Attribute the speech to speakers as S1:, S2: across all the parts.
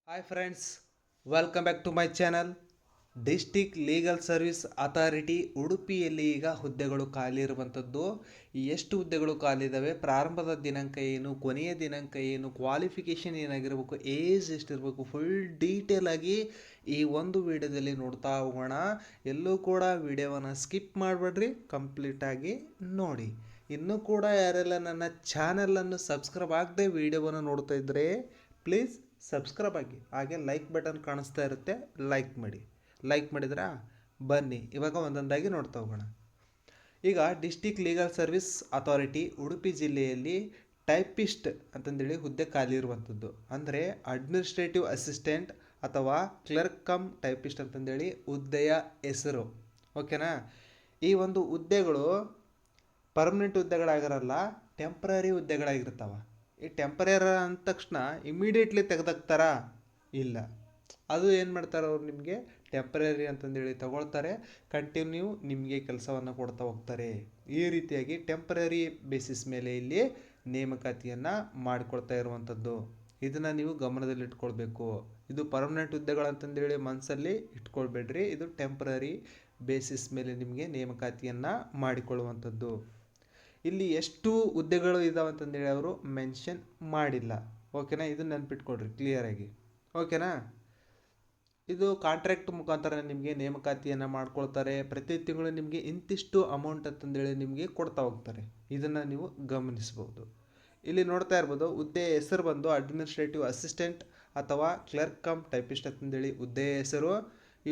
S1: Hi friends, welcome back to my channel. District legal service authority ಉಡುಪಿಯಲ್ಲಿ ಈಗ ಹುದ್ದೆಗಳು ಖಾಲಿ ಇರುವಂಥದ್ದು. ಎಷ್ಟು ಹುದ್ದೆಗಳು ಖಾಲಿ ಇದ್ದಾವೆ, ಪ್ರಾರಂಭದ ದಿನಾಂಕ ಏನು, ಕೊನೆಯ ದಿನಾಂಕ ಏನು, ಕ್ವಾಲಿಫಿಕೇಷನ್ ಏನಾಗಿರಬೇಕು, ಏಜ್ ಎಷ್ಟಿರಬೇಕು, ಫುಲ್ ಡೀಟೇಲ್ ಆಗಿ ಈ ಒಂದು ವಿಡಿಯೋದಲ್ಲಿ ನೋಡ್ತಾ ಹೋಗೋಣ. ಎಲ್ಲೂ ಕೂಡ ವಿಡಿಯೋವನ್ನು ಸ್ಕಿಪ್ ಮಾಡಬೇಡ್ರಿ, ಕಂಪ್ಲೀಟಾಗಿ ನೋಡಿ. ಇನ್ನೂ ಕೂಡ ಯಾರೆಲ್ಲ ನನ್ನ ಚಾನಲನ್ನು ಸಬ್ಸ್ಕ್ರೈಬ್ ಆಗದೆ ವಿಡಿಯೋವನ್ನು ನೋಡ್ತಾ ಇದ್ದರೆ ಪ್ಲೀಸ್ ಸಬ್ಸ್ಕ್ರೈಬ್ ಆಗಿ, ಹಾಗೆ ಲೈಕ್ ಬಟನ್ ಕಾಣಿಸ್ತಾ ಇರುತ್ತೆ, ಲೈಕ್ ಮಾಡಿ. ಲೈಕ್ ಮಾಡಿದ್ರಾ? ಬನ್ನಿ ಇವಾಗ ಒಂದೊಂದಾಗಿ ನೋಡ್ತಾ ಹೋಗೋಣ. ಈಗ district legal service authority Udupi ಜಿಲ್ಲೆಯಲ್ಲಿ ಟೈಪಿಸ್ಟ್ ಅಂತಂದೇಳಿ ಹುದ್ದೆ ಖಾಲಿ ಇರುವಂಥದ್ದು. ಅಂದರೆ ಅಡ್ಮಿನಿಸ್ಟ್ರೇಟಿವ್ ಅಸಿಸ್ಟೆಂಟ್ ಅಥವಾ ಕ್ಲರ್ಕ್ ಕಮ್ ಟೈಪಿಸ್ಟ್ ಅಂತಂದೇಳಿ ಹುದ್ದೆಯ ಹೆಸರು. ಓಕೆನಾ? ಈ ಒಂದು ಹುದ್ದೆಗಳು ಪರ್ಮನೆಂಟ್ ಹುದ್ದೆಗಳಾಗಿರಲ್ಲ, ಟೆಂಪ್ರರಿ ಹುದ್ದೆಗಳಾಗಿರ್ತಾವೆ. ಈ ಟೆಂಪರರಿ ಅಂದ ತಕ್ಷಣ ಇಮಿಡಿಯೇಟ್ಲಿ ತೆಗೆದಾಕ್ತಾರಾ? ಇಲ್ಲ. ಅದು ಏನು ಮಾಡ್ತಾರೆ, ಅವ್ರು ನಿಮಗೆ ಟೆಂಪ್ರರಿ ಅಂತಂದೇಳಿ ತಗೊಳ್ತಾರೆ, ಕಂಟಿನ್ಯೂ ನಿಮಗೆ ಕೆಲಸವನ್ನು ಕೊಡ್ತಾ ಹೋಗ್ತಾರೆ. ಈ ರೀತಿಯಾಗಿ ಟೆಂಪ್ರರಿ ಬೇಸಿಸ್ ಮೇಲೆ ಇಲ್ಲಿ ನೇಮಕಾತಿಯನ್ನು ಮಾಡಿಕೊಳ್ತಾ ಇರುವಂಥದ್ದು. ಇದನ್ನು ನೀವು ಗಮನದಲ್ಲಿಟ್ಕೊಳ್ಬೇಕು. ಇದು ಪರ್ಮನೆಂಟ್ ಹುದ್ದೆಗಳಂತಂದೇಳಿ ಮನಸ್ಸಲ್ಲಿ ಇಟ್ಕೊಳ್ಬೇಡ್ರಿ. ಇದು ಟೆಂಪ್ರರಿ ಬೇಸಿಸ್ ಮೇಲೆ ನಿಮಗೆ ನೇಮಕಾತಿಯನ್ನು ಮಾಡಿಕೊಳ್ಳುವಂಥದ್ದು. ಇಲ್ಲಿ ಎಷ್ಟು ಹುದ್ದೆಗಳು ಇದ್ದಾವೆ ಅಂತಂದೇಳಿ ಅವರು ಮೆನ್ಷನ್ ಮಾಡಿಲ್ಲ. ಓಕೆನಾ? ಇದನ್ನು ನೆನ್ಪಿಟ್ಕೊಳ್ರಿ ಕ್ಲಿಯರಾಗಿ. ಓಕೆನಾ? ಇದು ಕಾಂಟ್ರಾಕ್ಟ್ ಮುಖಾಂತರ ನಿಮಗೆ ನೇಮಕಾತಿಯನ್ನು ಮಾಡ್ಕೊಳ್ತಾರೆ. ಪ್ರತಿ ತಿಂಗಳು ನಿಮಗೆ ಇಂತಿಷ್ಟು ಅಮೌಂಟ್ ಅಂತಂದೇಳಿ ನಿಮಗೆ ಕೊಡ್ತಾ ಹೋಗ್ತಾರೆ. ಇದನ್ನು ನೀವು ಗಮನಿಸ್ಬೋದು. ಇಲ್ಲಿ ನೋಡ್ತಾ ಇರ್ಬೋದು, ಹುದ್ದೆಯ ಹೆಸರು ಬಂದು ಅಡ್ಮಿನಿಸ್ಟ್ರೇಟಿವ್ ಅಸಿಸ್ಟೆಂಟ್ ಅಥವಾ ಕ್ಲರ್ಕ್ ಕಮ್ ಟೈಪಿಸ್ಟ್ ಅಂತಂದೇಳಿ ಹುದ್ದೆಯ ಹೆಸರು.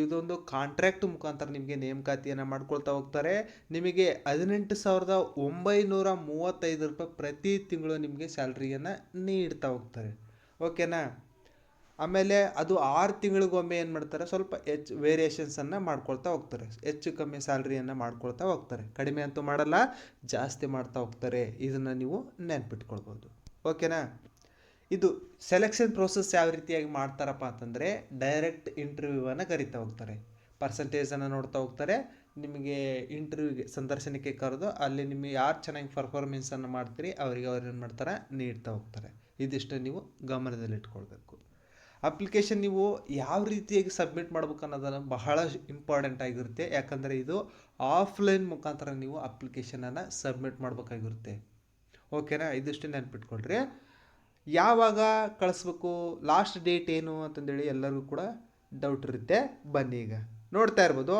S1: ಇದೊಂದು ಕಾಂಟ್ರಾಕ್ಟ್ ಮುಖಾಂತರ ನಿಮಗೆ ನೇಮಕಾತಿಯನ್ನು ಮಾಡ್ಕೊಳ್ತಾ ಹೋಗ್ತಾರೆ. ನಿಮಗೆ 18,935 ರೂಪಾಯಿ ಪ್ರತಿ ತಿಂಗಳು ನಿಮಗೆ ಸ್ಯಾಲ್ರಿಯನ್ನು ನೀಡ್ತಾ ಹೋಗ್ತಾರೆ. ಓಕೆನಾ? ಆಮೇಲೆ ಅದು 6 ತಿಂಗಳಿಗೊಮ್ಮೆ ಏನು ಮಾಡ್ತಾರೆ, ಸ್ವಲ್ಪ ಹೆಚ್ಚು ವೇರಿಯೇಷನ್ಸನ್ನು ಮಾಡ್ಕೊಳ್ತಾ ಹೋಗ್ತಾರೆ. ಹೆಚ್ಚು ಕಮ್ಮಿ ಸ್ಯಾಲ್ರಿಯನ್ನು ಮಾಡ್ಕೊಳ್ತಾ ಹೋಗ್ತಾರೆ. ಕಡಿಮೆ ಅಂತೂ ಮಾಡಲ್ಲ, ಜಾಸ್ತಿ ಮಾಡ್ತಾ ಹೋಗ್ತಾರೆ. ಇದನ್ನು ನೀವು ನೆನ್ಪಿಟ್ಕೊಳ್ಬೋದು. ಓಕೆನಾ? ಇದು ಸೆಲೆಕ್ಷನ್ ಪ್ರೋಸೆಸ್ ಯಾವ ರೀತಿಯಾಗಿ ಮಾಡ್ತಾರಪ್ಪ ಅಂತಂದರೆ, ಡೈರೆಕ್ಟ್ ಇಂಟರ್ವ್ಯೂವನ್ನು ಕರಿತಾ ಹೋಗ್ತಾರೆ. ಪರ್ಸಂಟೇಜನ್ನು ನೋಡ್ತಾ ಹೋಗ್ತಾರೆ. ನಿಮಗೆ ಇಂಟರ್ವ್ಯೂಗೆ ಸಂದರ್ಶನಕ್ಕೆ ಕರೆದು ಅಲ್ಲಿ ನಿಮಗೆ ಯಾರು ಚೆನ್ನಾಗಿ ಪರ್ಫಾರ್ಮೆನ್ಸನ್ನು ಮಾಡ್ತೀರಿ ಅವರಿಗೆ ಅವ್ರು ಏನು ಮಾಡ್ತಾರೆ, ನೀಡ್ತಾ ಹೋಗ್ತಾರೆ. ಇದಿಷ್ಟು ನೀವು ಗಮನದಲ್ಲಿಟ್ಕೊಳ್ಬೇಕು. ಅಪ್ಲಿಕೇಶನ್ ನೀವು ಯಾವ ರೀತಿಯಾಗಿ ಸಬ್ಮಿಟ್ ಮಾಡ್ಬೇಕು ಅನ್ನೋದನ್ನು ಬಹಳ ಇಂಪಾರ್ಟೆಂಟ್ ಆಗಿರುತ್ತೆ. ಯಾಕಂದರೆ ಇದು ಆಫ್ಲೈನ್ ಮುಖಾಂತರ ನೀವು ಅಪ್ಲಿಕೇಶನನ್ನು ಸಬ್ಮಿಟ್ ಮಾಡಬೇಕಾಗಿರುತ್ತೆ. ಓಕೆನಾ? ಇದಿಷ್ಟು ನೆನ್ಪಿಟ್ಕೊಳ್ರಿ. ಯಾವಾಗ ಕಳಿಸ್ಬೇಕು, ಲಾಸ್ಟ್ ಡೇಟ್ ಏನು ಅಂತಂದೇಳಿ ಎಲ್ಲರಿಗೂ ಕೂಡ ಡೌಟ್ ಇರುತ್ತೆ. ಬನ್ನಿ ಈಗ ನೋಡ್ತಾ ಇರ್ಬೋದು,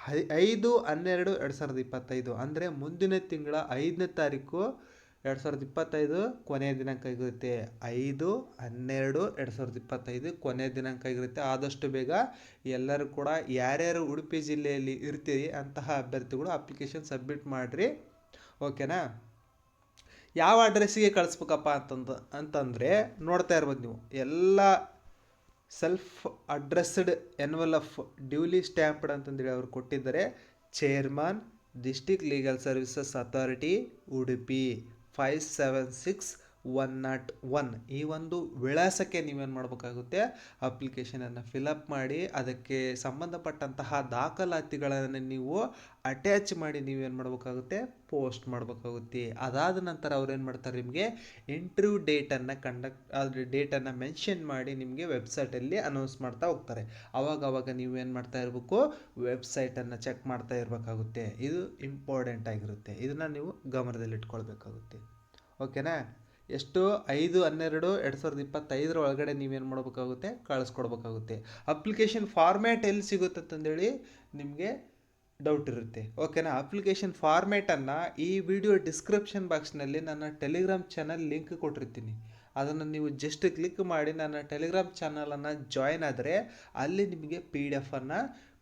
S1: 5/12/2025 ಅಂದರೆ ಮುಂದಿನ ತಿಂಗಳ 5ನೇ ತಾರೀಕು 2025 ಕೊನೆಯ ದಿನಾಂಕ ಆಗಿರುತ್ತೆ. 5/12/2025 ಕೊನೆಯ ದಿನಾಂಕ ಆಗಿರುತ್ತೆ. ಆದಷ್ಟು ಬೇಗ ಎಲ್ಲರೂ ಕೂಡ ಯಾರ್ಯಾರು ಉಡುಪಿ ಜಿಲ್ಲೆಯಲ್ಲಿ ಇರ್ತೀರಿ ಅಂತಹ ಅಭ್ಯರ್ಥಿಗಳು ಅಪ್ಲಿಕೇಶನ್ ಸಬ್ಮಿಟ್ ಮಾಡಿರಿ. ಓಕೆನಾ? ಯಾವ ಅಡ್ರೆಸ್ಸಿಗೆ ಕಳಿಸ್ಬೇಕಪ್ಪ ಅಂತಂದರೆ ನೋಡ್ತಾ ಇರ್ಬೋದು ನೀವು, ಎಲ್ಲ ಸೆಲ್ಫ್ ಅಡ್ರೆಸ್ಡ್ ಎನ್ವಲಫ್ ಡ್ಯೂಲಿ ಸ್ಟ್ಯಾಂಪ್ಡ್ ಅಂತಂದೇಳಿ ಅವರು ಕೊಟ್ಟಿದ್ದಾರೆ. Chairman district legal services authority Udupi 576101 ಈ ಒಂದು ವಿಳಾಸಕ್ಕೆ ನೀವೇನು ಮಾಡಬೇಕಾಗುತ್ತೆ, ಅಪ್ಲಿಕೇಶನನ್ನು ಫಿಲಪ್ ಮಾಡಿ ಅದಕ್ಕೆ ಸಂಬಂಧಪಟ್ಟಂತಹ ದಾಖಲಾತಿಗಳನ್ನು ನೀವು ಅಟ್ಯಾಚ್ ಮಾಡಿ ನೀವೇನು ಮಾಡಬೇಕಾಗುತ್ತೆ, ಪೋಸ್ಟ್ ಮಾಡಬೇಕಾಗುತ್ತೆ. ಅದಾದ ನಂತರ ಅವ್ರು ಏನು ಮಾಡ್ತಾರೆ, ನಿಮಗೆ ಇಂಟರ್ವ್ಯೂ ಡೇಟನ್ನು ಮೆನ್ಷನ್ ಮಾಡಿ ನಿಮಗೆ ವೆಬ್ಸೈಟಲ್ಲಿ ಅನೌನ್ಸ್ ಮಾಡ್ತಾ ಹೋಗ್ತಾರೆ. ಅವಾಗ ನೀವೇನು ಮಾಡ್ತಾ ಇರಬೇಕು, ವೆಬ್ಸೈಟನ್ನು ಚೆಕ್ ಮಾಡ್ತಾ ಇರಬೇಕಾಗುತ್ತೆ. ಇದು ಇಂಪಾರ್ಟೆಂಟ್ ಆಗಿರುತ್ತೆ. ಇದನ್ನು ನೀವು ಗಮನದಲ್ಲಿಟ್ಕೊಳ್ಬೇಕಾಗುತ್ತೆ. ಓಕೆನಾ? ಎಷ್ಟು 5/12/2025 ಒಳಗಡೆ ನೀವೇನು ಮಾಡಬೇಕಾಗುತ್ತೆ, ಕಳಿಸ್ಕೊಡ್ಬೇಕಾಗುತ್ತೆ. ಅಪ್ಲಿಕೇಶನ್ ಫಾರ್ಮ್ಯಾಟ್ ಎಲ್ಲಿ ಸಿಗುತ್ತೆ ಅಂತಂದೇಳಿ ನಿಮಗೆ ಡೌಟ್ ಇರುತ್ತೆ. ಓಕೆನಾ? ಅಪ್ಲಿಕೇಶನ್ ಫಾರ್ಮ್ಯಾಟನ್ನು ಈ ವಿಡಿಯೋ ಡಿಸ್ಕ್ರಿಪ್ಷನ್ ಬಾಕ್ಸ್ನಲ್ಲಿ ನನ್ನ ಟೆಲಿಗ್ರಾಮ್ ಚಾನಲ್ ಲಿಂಕ್ ಕೊಟ್ಟಿರ್ತೀನಿ. ಅದನ್ನು ನೀವು ಜಸ್ಟ್ ಕ್ಲಿಕ್ ಮಾಡಿ ನನ್ನ ಟೆಲಿಗ್ರಾಮ್ ಚಾನಲನ್ನು ಜಾಯ್ನ್ ಆದರೆ ಅಲ್ಲಿ ನಿಮಗೆ PDF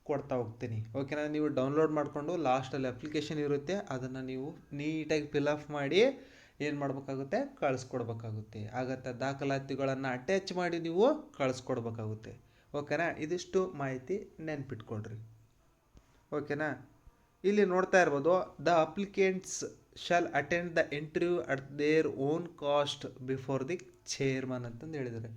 S1: ಕೊಡ್ತಾ ಹೋಗ್ತೀನಿ. ಓಕೆನಾ? ನೀವು ಡೌನ್ಲೋಡ್ ಮಾಡಿಕೊಂಡು ಲಾಸ್ಟಲ್ಲಿ ಅಪ್ಲಿಕೇಶನ್ ಇರುತ್ತೆ, ಅದನ್ನು ನೀವು ನೀಟಾಗಿ ಫಿಲಪ್ ಮಾಡಿ ಏನು ಮಾಡಬೇಕಾಗುತ್ತೆ, ಕಳಿಸ್ಕೊಡ್ಬೇಕಾಗುತ್ತೆ. ಆಗತ್ತೆ ದಾಖಲಾತಿಗಳನ್ನು ಅಟ್ಯಾಚ್ ಮಾಡಿ ನೀವು ಕಳಿಸ್ಕೊಡ್ಬೇಕಾಗುತ್ತೆ. ಓಕೆನಾ? ಇದಿಷ್ಟು ಮಾಹಿತಿ ನೆನ್ಪಿಟ್ಕೊಳ್ರಿ. ಓಕೆನಾ? ಇಲ್ಲಿ ನೋಡ್ತಾ ಇರ್ಬೋದು, the applicants shall attend the interview at their own cost before the chairman ಅಂತಂದು ಹೇಳಿದ್ದಾರೆ.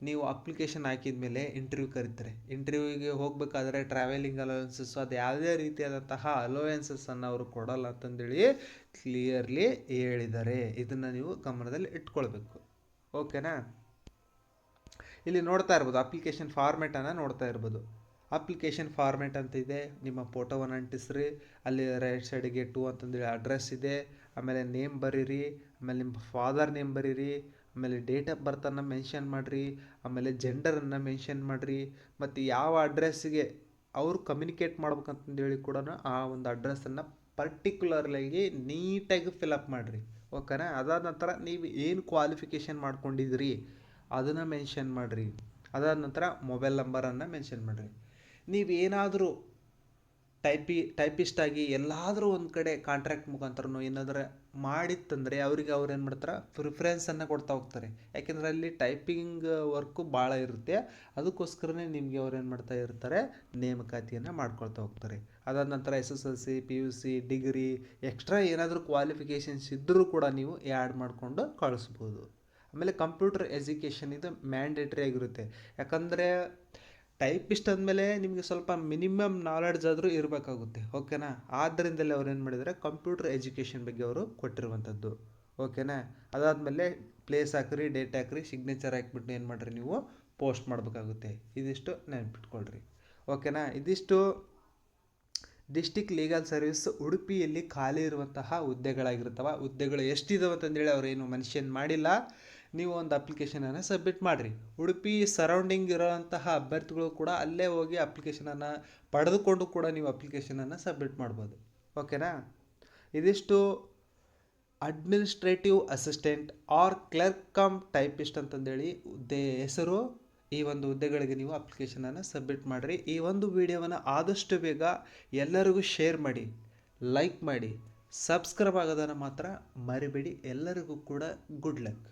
S1: ನೀವು ಅಪ್ಲಿಕೇಶನ್ ಹಾಕಿದ ಮೇಲೆ ಇಂಟರ್ವ್ಯೂ ಕರೀತಾರೆ. ಇಂಟರ್ವ್ಯೂಗೆ ಹೋಗಬೇಕಾದ್ರೆ ಟ್ರಾವೆಲಿಂಗ್ ಅಲೋವೆನ್ಸಸ್ ಅದು ಯಾವುದೇ ರೀತಿಯಾದಂತಹ ಅಲೋವೆನ್ಸಸ್ಸನ್ನು ಅವರು ಕೊಡಲ್ಲ ಅಂತಂದೇಳಿ ಕ್ಲಿಯರ್ಲಿ ಹೇಳಿದ್ದಾರೆ. ಇದನ್ನು ನೀವು ಗಮನದಲ್ಲಿ ಇಟ್ಕೊಳ್ಬೇಕು. ಓಕೆನಾ? ಇಲ್ಲಿ ನೋಡ್ತಾ ಇರ್ಬೋದು ಅಪ್ಲಿಕೇಶನ್ ಫಾರ್ಮೆಟನ್ನು ನೋಡ್ತಾ ಇರ್ಬೋದು. ಅಪ್ಲಿಕೇಶನ್ ಫಾರ್ಮೆಟ್ ಅಂತ ಇದೆ. ನಿಮ್ಮ ಫೋಟೋವನ್ನು ಅಂಟಿಸ್ರಿ, ಅಲ್ಲಿ ರೈಟ್ ಸೈಡಿಗೆ ಟು ಅಂತಂದೇಳಿ ಅಡ್ರೆಸ್ ಇದೆ, ಆಮೇಲೆ ನೇಮ್ ಬರೀರಿ, ಆಮೇಲೆ ನಿಮ್ಮ ಫಾದರ್ ನೇಮ್ ಬರೀರಿ, ಆಮೇಲೆ ಡೇಟ್ ಆಫ್ ಬರ್ತನ್ನು ಮೆನ್ಷನ್ ಮಾಡಿರಿ, ಆಮೇಲೆ ಜೆಂಡರನ್ನು ಮೆನ್ಷನ್ ಮಾಡಿರಿ, ಮತ್ತು ಯಾವ ಅಡ್ರೆಸ್ಸಿಗೆ ಅವರು ಕಮ್ಯುನಿಕೇಟ್ ಮಾಡ್ಬೇಕಂತಂದೇಳಿ ಕೂಡ ಆ ಒಂದು ಅಡ್ರೆಸ್ಸನ್ನು ಪರ್ಟಿಕ್ಯುಲರ್ಲಾಗಿ ನೀಟಾಗಿ ಫಿಲಪ್ ಮಾಡಿರಿ. ಓಕೆನಾ? ಅದಾದ ನಂತರ ನೀವು ಏನು ಕ್ವಾಲಿಫಿಕೇಷನ್ ಮಾಡ್ಕೊಂಡಿದ್ರಿ ಅದನ್ನು ಮೆನ್ಷನ್ ಮಾಡಿರಿ. ಅದಾದ ನಂತರ ಮೊಬೈಲ್ ನಂಬರನ್ನು ಮೆನ್ಷನ್ ಮಾಡಿರಿ. ನೀವೇನಾದರೂ ಟೈಪಿಸ್ಟ್ ಆಗಿ ಎಲ್ಲಾದರೂ ಒಂದು ಕಡೆ ಕಾಂಟ್ರಾಕ್ಟ್ ಮುಖಾಂತರನೋ ಏನಾದರೂ ಮಾಡಿತ್ತಂದರೆ ಅವ್ರಿಗೆ ಅವ್ರು ಏನು ಮಾಡ್ತಾರೆ, ಪ್ರಿಫರೆನ್ಸನ್ನು ಕೊಡ್ತಾ ಹೋಗ್ತಾರೆ. ಯಾಕೆಂದರೆ ಅಲ್ಲಿ ಟೈಪಿಂಗ್ ವರ್ಕು ಭಾಳ ಇರುತ್ತೆ. ಅದಕ್ಕೋಸ್ಕರನೇ ನಿಮಗೆ ಅವ್ರು ಏನು ಮಾಡ್ತಾ ಇರ್ತಾರೆ, ನೇಮಕಾತಿಯನ್ನು ಮಾಡ್ಕೊಳ್ತಾ ಹೋಗ್ತಾರೆ. ಅದಾದ ನಂತರ SSLC PUC ಡಿಗ್ರಿ ಎಕ್ಸ್ಟ್ರಾ ಏನಾದರೂ ಕ್ವಾಲಿಫಿಕೇಷನ್ಸ್ ಇದ್ದರೂ ಕೂಡ ನೀವು ಆ್ಯಡ್ ಮಾಡಿಕೊಂಡು ಕಳಿಸ್ಬೋದು. ಆಮೇಲೆ ಕಂಪ್ಯೂಟರ್ ಎಜುಕೇಷನ್ ಇದು ಮ್ಯಾಂಡೇಟ್ರಿ ಆಗಿರುತ್ತೆ. ಯಾಕಂದರೆ ಟೈಪಿಸ್ಟ್ ಅಂದಮೇಲೆ ನಿಮಗೆ ಸ್ವಲ್ಪ ಮಿನಿಮಮ್ ನಾಲೆಡ್ಜ್ ಆದರೂ ಇರಬೇಕಾಗುತ್ತೆ. ಓಕೆನಾ? ಆದ್ದರಿಂದಲೇ ಅವ್ರು ಏನು ಮಾಡಿದ್ದಾರೆ, ಕಂಪ್ಯೂಟರ್ ಎಜುಕೇಷನ್ ಬಗ್ಗೆ ಅವರು ಕೊಟ್ಟಿರುವಂಥದ್ದು. ಓಕೆನಾ? ಅದಾದಮೇಲೆ ಪ್ಲೇಸ್ ಹಾಕ್ರಿ, ಡೇಟ್ ಹಾಕ್ರಿ, ಸಿಗ್ನೇಚರ್ ಹಾಕ್ಬಿಟ್ಟು ಏನು ಮಾಡಿರಿ, ನೀವು ಪೋಸ್ಟ್ ಮಾಡಬೇಕಾಗುತ್ತೆ. ಇದಿಷ್ಟು ನೆನಪಿಟ್ಕೊಳ್ರಿ. ಓಕೆನಾ? ಇದಿಷ್ಟು ಡಿಸ್ಟಿಕ್ ಲೀಗಲ್ ಸರ್ವಿಸ್ ಉಡುಪಿಯಲ್ಲಿ ಖಾಲಿ ಇರುವಂತಹ ಹುದ್ದೆಗಳಾಗಿರ್ತವೆ. ಹುದ್ದೆಗಳು ಎಷ್ಟಿದಾವೆ ಅಂತಂದೇಳಿ ಅವರೇನು ಮೆನ್ಷನ್ ಮಾಡಿಲ್ಲ. ನೀವು ಒಂದು ಅಪ್ಲಿಕೇಶನನ್ನು ಸಬ್ಮಿಟ್ ಮಾಡಿರಿ. ಉಡುಪಿ ಸರೌಂಡಿಂಗ್ ಇರೋಂತಹ ಅಭ್ಯರ್ಥಿಗಳು ಕೂಡ ಅಲ್ಲೇ ಹೋಗಿ ಅಪ್ಲಿಕೇಶನನ್ನು ಪಡೆದುಕೊಂಡು ಕೂಡ ನೀವು ಅಪ್ಲಿಕೇಶನನ್ನು ಸಬ್ಮಿಟ್ ಮಾಡ್ಬೋದು. ಓಕೆನಾ? ಇದಿಷ್ಟು administrative assistant or clerk cum typist ಅಂತಂದೇಳಿ ಹುದ್ದೆ ಹೆಸರು. ಈ ಒಂದು ಹುದ್ದೆಗಳಿಗೆ ನೀವು ಅಪ್ಲಿಕೇಶನನ್ನು ಸಬ್ಮಿಟ್ ಮಾಡಿರಿ. ಈ ಒಂದು ವಿಡಿಯೋವನ್ನು ಆದಷ್ಟು ಬೇಗ ಎಲ್ಲರಿಗೂ ಶೇರ್ ಮಾಡಿ, ಲೈಕ್ ಮಾಡಿ, ಸಬ್ಸ್ಕ್ರೈಬ್ ಆಗೋದನ್ನು ಮಾತ್ರ ಮರಿಬೇಡಿ. ಎಲ್ಲರಿಗೂ ಕೂಡ ಗುಡ್ ಲಕ್.